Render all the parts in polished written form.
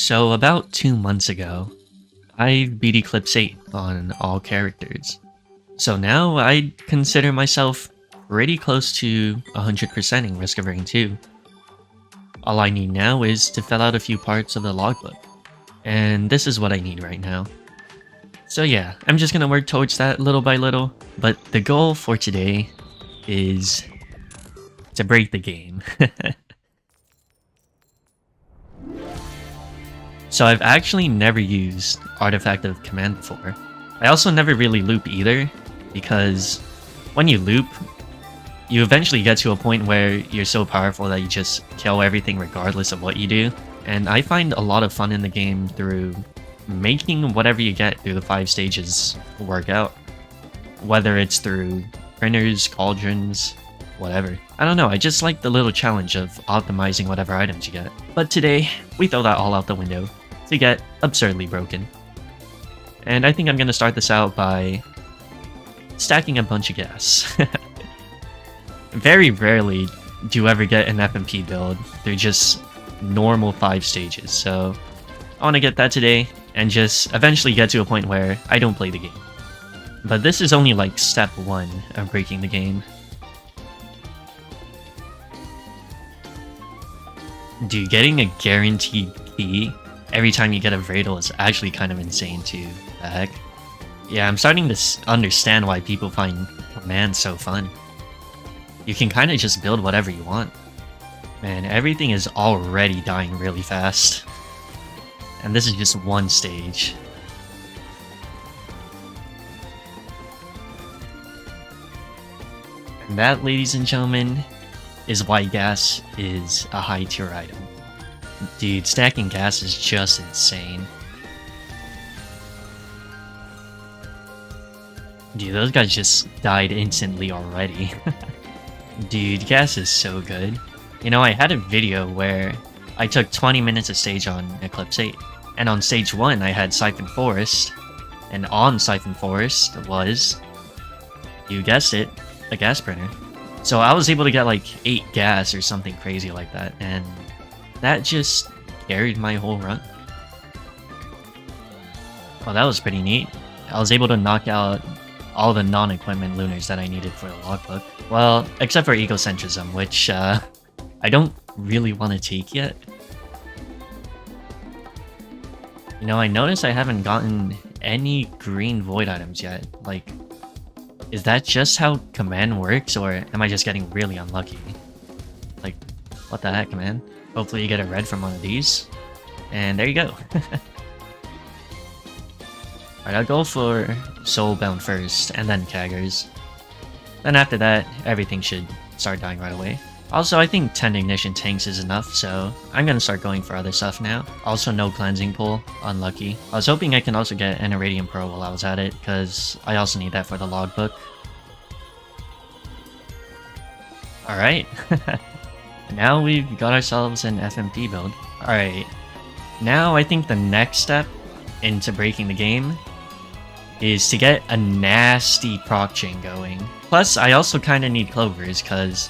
So about 2 months ago, I beat Eclipse 8 on all characters. So now I consider myself pretty close to 100%ing Risk of Rain 2. All I need now is to fill out a few parts of the logbook. And this is what I need right now. So yeah, I'm just gonna work towards that little by little, but the goal for today is to break the game. So I've actually never used Artifact of Command before. I also never really loop either, because when you loop, you eventually get to a point where you're so powerful that you just kill everything regardless of what you do. And I find a lot of fun in the game through making whatever you get through the 5 stages work out. Whether it's through printers, cauldrons, whatever. I don't know, I just like the little challenge of optimizing whatever items you get. But today, we throw that all out the window to get absurdly broken. And I think I'm gonna start this out by stacking a bunch of gas. Very rarely do you ever get an FMP build through just normal 5 stages, so I want to get that today and just eventually get to a point where I don't play the game. But this is only like step 1 of breaking the game. Dude, getting a guaranteed key every time you get a Vradle is actually kind of insane too. The heck? Yeah, I'm starting to understand why people find Command so fun. You can kind of just build whatever you want. Man, everything is already dying really fast. And this is just one stage. And that, ladies and gentlemen, is why gas is a high tier item. Dude, stacking gas is just insane. Dude, those guys just died instantly already. Dude, gas is so good. You know, I had a video where I took 20 minutes a stage on Eclipse 8. And on stage 1, I had Siphon Forest. And on Siphon Forest was, you guessed it, a gas printer. So I was able to get like 8 gas or something crazy like that, and that just carried my whole run. Well, that was pretty neat. I was able to knock out all the non-equipment lunars that I needed for the logbook. Well, except for Egocentrism, which I don't really want to take yet. You know, I noticed I haven't gotten any green void items yet. Like, is that just how Command works, or am I just getting really unlucky? Like, what the heck, man? Hopefully you get a red from one of these. And there you go. Alright, I'll go for Soulbound first, and then Kaggers. Then after that, everything should start dying right away. Also, I think 10 Ignition tanks is enough, so I'm gonna start going for other stuff now. Also, no Cleansing Pool. Unlucky. I was hoping I can also get an Irradium Pearl while I was at it, because I also need that for the logbook. Alright. Now we've got ourselves an FMP build. Alright. Now I think the next step into breaking the game is to get a nasty proc chain going. Plus, I also kind of need clovers, because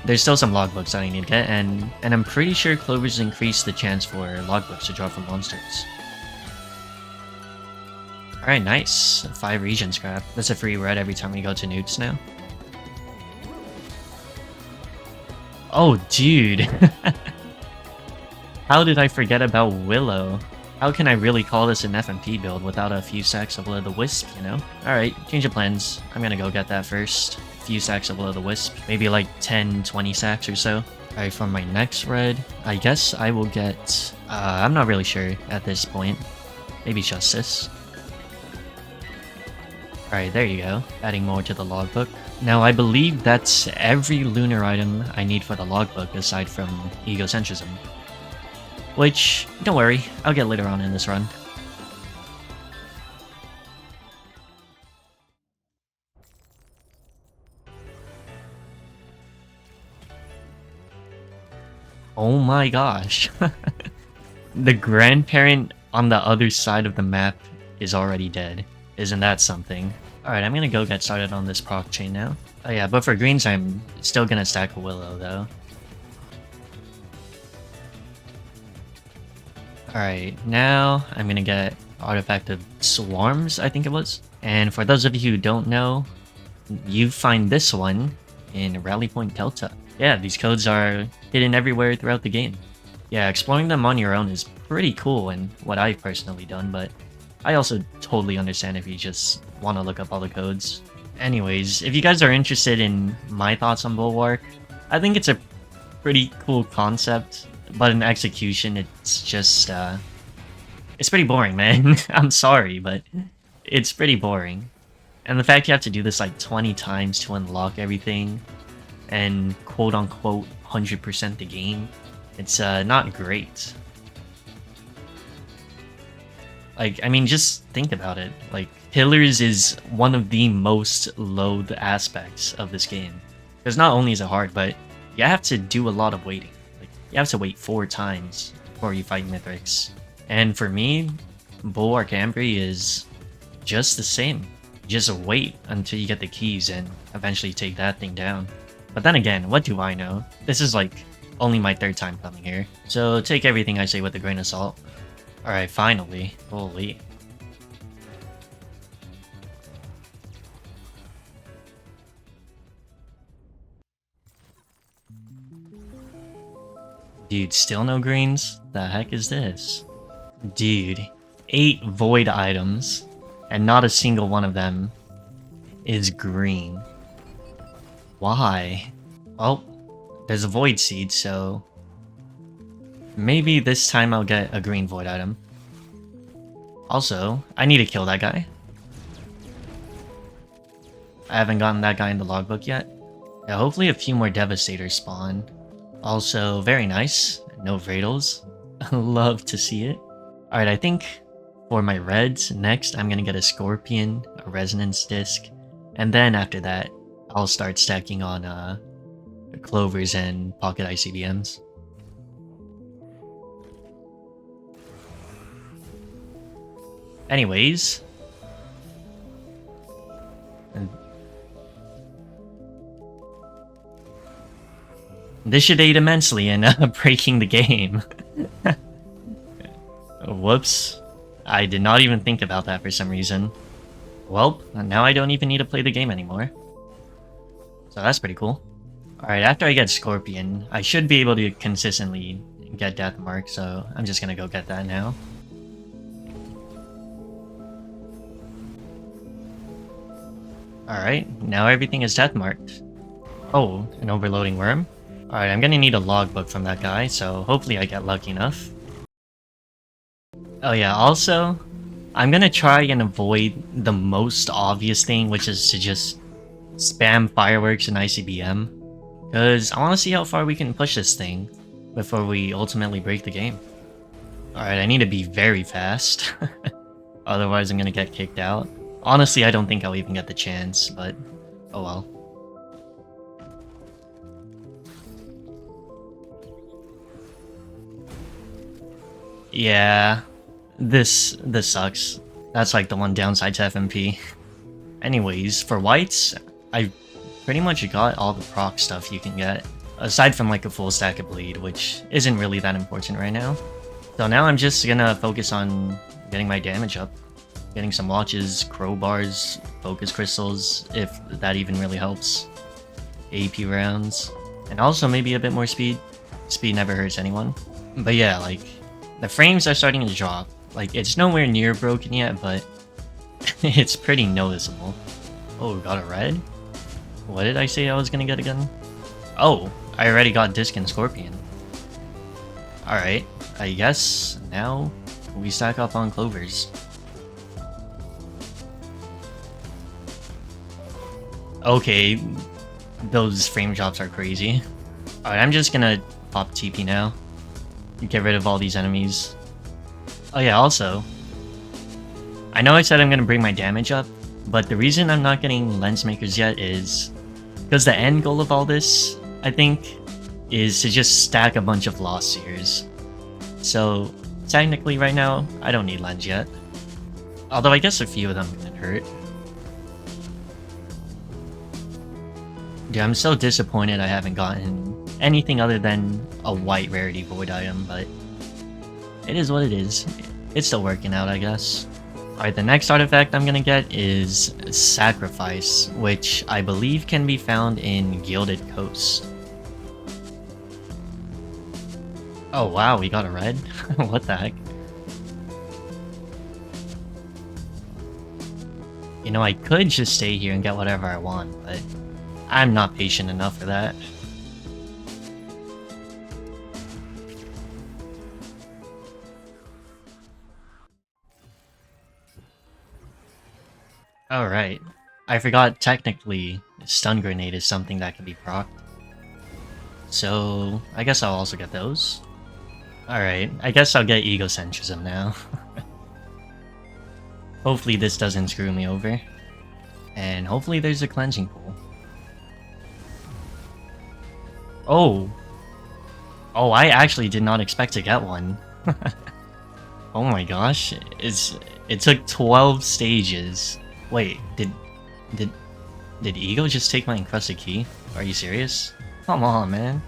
there's still some logbooks that I need to get, and I'm pretty sure clovers increase the chance for logbooks to drop from monsters. Alright, nice. 5 region scrap. That's a free red every time we go to newts now. Oh, dude. How did I forget about Willow? How can I really call this an FMP build without a few sacks of Will-O-the-Wisp, you know? Alright, change of plans. I'm gonna go get that first. A few sacks of Will-O-the-Wisp. Maybe like 10, 20 sacks or so. Alright, for my next red, I guess I will get... I'm not really sure at this point. Maybe Justice. Alright, there you go. Adding more to the logbook. Now, I believe that's every lunar item I need for the logbook aside from Egocentrism. Which, don't worry, I'll get later on in this run. Oh my gosh. The grandparent on the other side of the map is already dead. Isn't that something? Alright, I'm gonna go get started on this proc chain now. Oh yeah, but for greens I'm still gonna stack a Willow though. Alright, now I'm gonna get Artifact of Swarms, I think it was. And for those of you who don't know, you find this one in Rally Point Delta. Yeah, these codes are hidden everywhere throughout the game. Yeah, exploring them on your own is pretty cool and what I've personally done, but I also totally understand if you just want to look up all the codes. Anyways, if you guys are interested in my thoughts on Bulwark, I think it's a pretty cool concept, but in execution, it's just, it's pretty boring, man. I'm sorry, but it's pretty boring. And the fact you have to do this like 20 times to unlock everything, and quote-unquote 100% the game, it's not great. Like, I mean, just think about it. Like, Pillars is one of the most loathed aspects of this game. Because not only is it hard, but you have to do a lot of waiting. Like, you have to wait 4 times before you fight Mythics. And for me, Bulwark Ambry is just the same. Just wait until you get the keys and eventually take that thing down. But then again, what do I know? This is like only my 3rd time coming here. So take everything I say with a grain of salt. Alright, finally. Holy. Dude, still no greens? The heck is this? Dude, 8 void items, and not a single one of them is green. Why? Well, there's a void seed, so maybe this time I'll get a green void item. Also, I need to kill that guy. I haven't gotten that guy in the logbook yet. Yeah, hopefully a few more Devastators spawn. Also, very nice. No Vradles. Love to see it. Alright, I think for my reds, next I'm gonna get a Scorpion, a Resonance Disc, and then after that, I'll start stacking on Clovers and Pocket ICBMs. Anyways, this should aid immensely in breaking the game. Whoops. I did not even think about that for some reason. Well, now I don't even need to play the game anymore. So that's pretty cool. Alright, after I get Scorpion, I should be able to consistently get Death Mark, so I'm just gonna go get that now. Alright, now everything is Death Marked. Oh, an Overloading Worm? Alright, I'm gonna need a logbook from that guy, so hopefully I get lucky enough. Oh yeah, also, I'm gonna try and avoid the most obvious thing, which is to just spam Fireworks and ICBM. Because I want to see how far we can push this thing before we ultimately break the game. Alright, I need to be very fast. Otherwise I'm gonna get kicked out. Honestly, I don't think I'll even get the chance, but oh well. Yeah, this sucks. That's like the one downside to FMP. Anyways, for whites, I pretty much got all the proc stuff you can get, aside from like a full stack of bleed, which isn't really that important right now. So now I'm just gonna focus on getting my damage up, getting some watches, crowbars, focus crystals, if that even really helps, AP rounds, and also maybe a bit more speed. Speed never hurts anyone. But yeah, like, the frames are starting to drop. Like, it's nowhere near broken yet, but it's pretty noticeable. Oh, got a red? What did I say I was gonna get again? Oh, I already got Disc and Scorpion. Alright, I guess now we stack up on Clovers. Okay, those frame drops are crazy. Alright, I'm just gonna pop TP now. Get rid of all these enemies. Oh yeah, also, I know I said I'm gonna bring my damage up, but the reason I'm not getting Lens Makers yet is because the end goal of all this, I think, is to just stack a bunch of Lost Seers. So, technically right now, I don't need Lens yet. Although I guess a few of them can hurt. Dude, I'm so disappointed I haven't gotten anything other than a white rarity void item, but It is what it is. It's still working out, I guess. Alright, the next artifact I'm gonna get is Sacrifice, which I believe can be found in Gilded Coast. Oh wow, we got a red? What the heck? You know, I could just stay here and get whatever I want, but I'm not patient enough for that. Alright. I forgot technically Stun Grenade is something that can be procced. So, I guess I'll also get those. Alright, I guess I'll get Egocentrism now. Hopefully this doesn't screw me over. And hopefully there's a Cleansing Pool. Oh! Oh, I actually did not expect to get one. Oh my gosh, it took 12 stages. Wait, did Ego just take my encrusted key? Are you serious? Come on, man.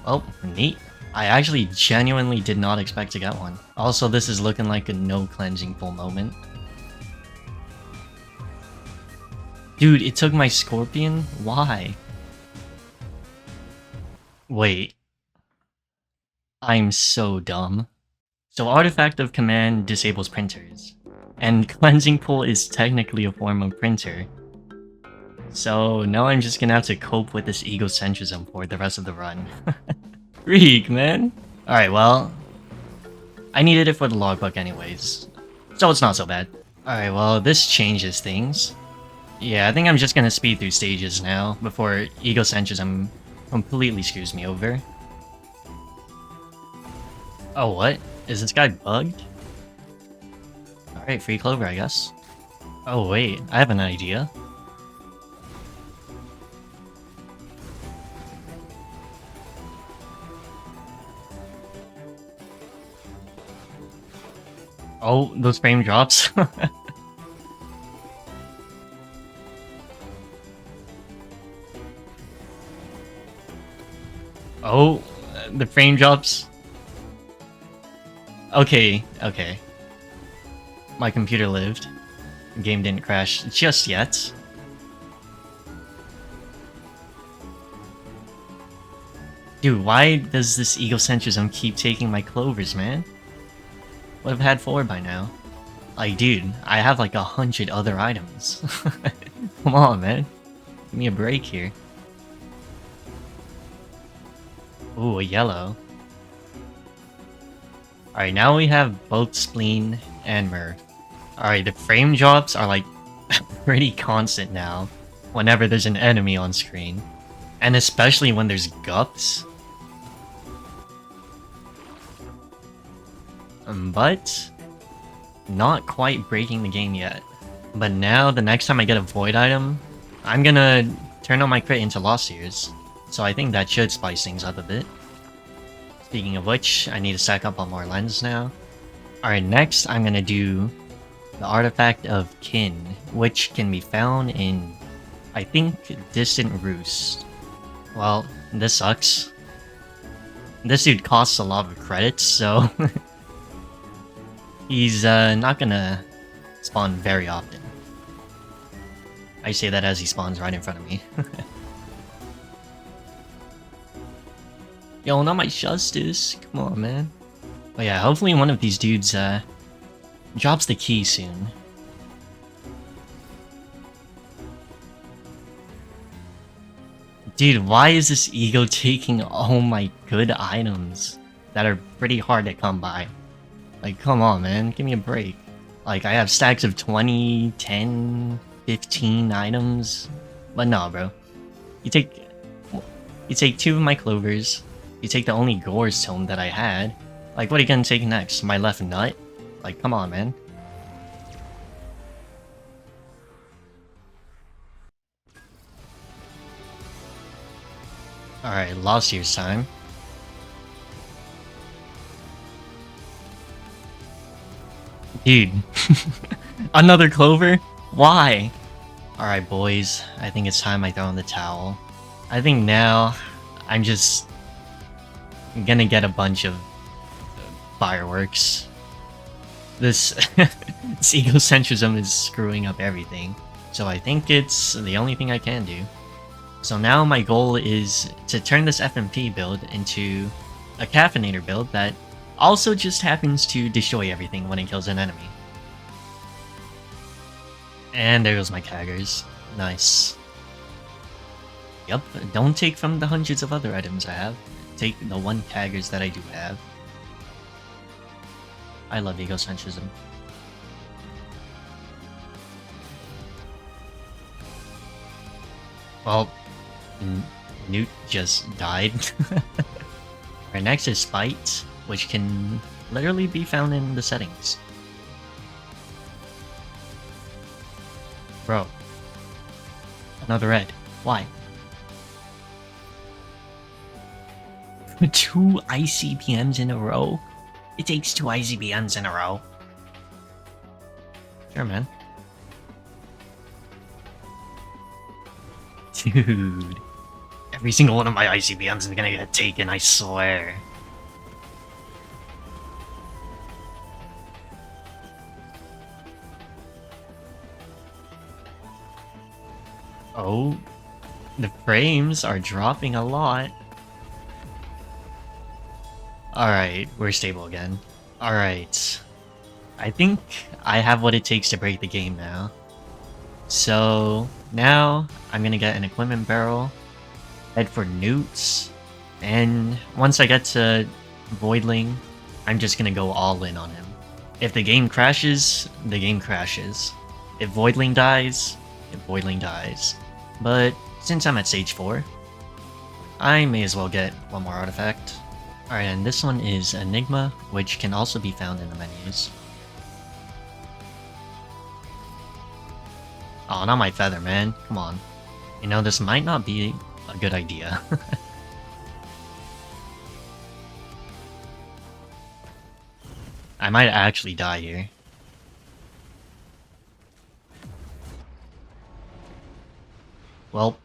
Oh, neat. I actually genuinely did not expect to get one. Also, this is looking like a no cleansing pool moment. Dude, it took my scorpion? Why? Wait. I'm so dumb. So Artifact of Command disables printers. And Cleansing Pool is technically a form of printer. So now I'm just gonna have to cope with this egocentrism for the rest of the run. Freak, man! Alright, well... I needed it for the logbook anyways. So it's not so bad. Alright, well, this changes things. Yeah, I think I'm just gonna speed through stages now, before egocentrism completely screws me over. Oh, what? Is this guy bugged? Alright, free clover, I guess. Oh wait, I have an idea. Oh, those frame drops. Oh, the frame drops. Okay, okay. My computer lived. The game didn't crash just yet. Dude, why does this egocentrism keep taking my clovers, man? Would have had 4 by now. Like, dude, I have like 100 other items. Come on, man. Give me a break here. Ooh, a yellow. Alright, now we have both Spleen and Mirth. Alright, the frame drops are like pretty constant now whenever there's an enemy on screen. And especially when there's gups. But not quite breaking the game yet. But now, the next time I get a void item, I'm gonna turn on my crit into Lost Years. So I think that should spice things up a bit. Speaking of which, I need to stack up on more lens now. Alright, next I'm gonna do the Artifact of Kin, which can be found in, I think, Distant Roost. Well, this sucks. This dude costs a lot of credits, so... he's not gonna spawn very often. I say that as he spawns right in front of me. Yo, not my justice. Come on, man. But yeah, hopefully one of these dudes drops the key soon. Dude, why is this ego taking all my good items that are pretty hard to come by? Like, come on, man. Give me a break. Like, I have stacks of 20, 10, 15 items. But nah, bro. You take 2 of my clovers. You take the only Gore's Tome that I had. Like, what are you gonna take next? My left nut? Like, come on, man. Alright, Lost Year's time. Dude. Another clover? Why? Alright, boys. I think it's time I throw in the towel. I think now I'm just gonna get a bunch of fireworks. This, this egocentrism is screwing up everything. So I think it's the only thing I can do. So now my goal is to turn this FMP build into a caffeinator build that also just happens to destroy everything when it kills an enemy. And there goes my Kaggers. Nice. Yup, don't take from the hundreds of other items I have. Take the one Kaggers that I do have. I love egocentrism. Well, Newt just died. Our next is Spite, which can literally be found in the settings. Bro. Another red. Why? 2 ICBMs in a row? It takes 2 ICBMs in a row. Sure, man. Dude. Every single one of my ICBMs is gonna get taken, I swear. Oh, the frames are dropping a lot. Alright, we're stable again. Alright. I think I have what it takes to break the game now. So, now I'm gonna get an equipment barrel, head for newts, and once I get to Voidling, I'm just gonna go all in on him. If the game crashes, the game crashes. If Voidling dies, Voidling dies. But since I'm at stage 4, I may as well get one more artifact. Alright, and this one is Enigma, which can also be found in the menus. Oh, not my feather, man. Come on. You know, this might not be a good idea. I might actually die here. Well,